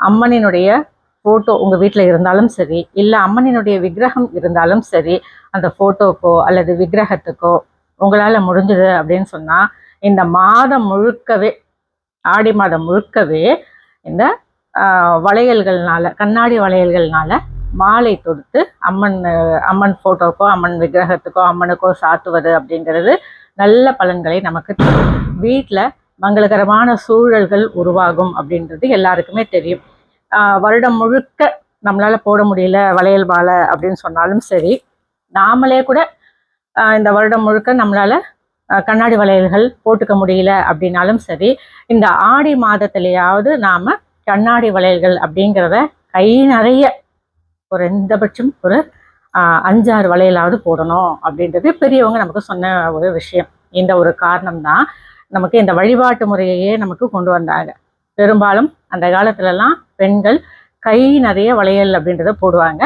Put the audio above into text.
அம்மனினுடைய photo உங்கள் வீட்டில் இருந்தாலும் சரி, இல்லை அம்மனினுடைய விக்கிரகம் இருந்தாலும் சரி, அந்த ஃபோட்டோக்கோ அல்லது விக்கிரகத்துக்கோ உங்களால் முடிஞ்சது அப்படின்னு சொன்னால், இந்த மாதம் முழுக்கவே, ஆடி மாதம் முழுக்கவே இந்த வளையல்கள்னால, கண்ணாடி வளையல்கள்னால மாலை தொடுத்து அம்மன் ஃபோட்டோக்கோ, அம்மன் விக்கிரகத்துக்கோ, அம்மனுக்கோ சாத்துவது அப்படிங்கிறது நல்ல பலன்களை நமக்கு தரும். வீட்டில் மங்களகரமான சூழல்கள் உருவாகும் அப்படின்றது எல்லாருக்குமே தெரியும். வருடம் முழுக்க நம்மளால் போட முடியல வளையல் மாலை அப்படின்னு சொன்னாலும் சரி, நாமளே கூட இந்த வருடம் முழுக்க நம்மளால் கண்ணாடி வளையல்கள் போட்டுக்க முடியல அப்படின்னாலும் சரி, இந்த ஆடி மாதத்திலேயாவது நாம் கண்ணாடி வளையல்கள் அப்படிங்கிறத கை நிறைய ஒரு எந்தபட்சம் ஒரு 5-6 வளையலாவது போடணும் அப்படின்றது பெரியவங்க நமக்கு சொன்ன ஒரு விஷயம். இந்த ஒரு காரணம் தான் நமக்கு இந்த வழிபாட்டு முறையையே நமக்கு கொண்டு வந்தாங்க. பெரும்பாலும் அந்த காலத்துலலாம் பெண்கள் கை நிறைய வளையல் அப்படின்றத போடுவாங்க.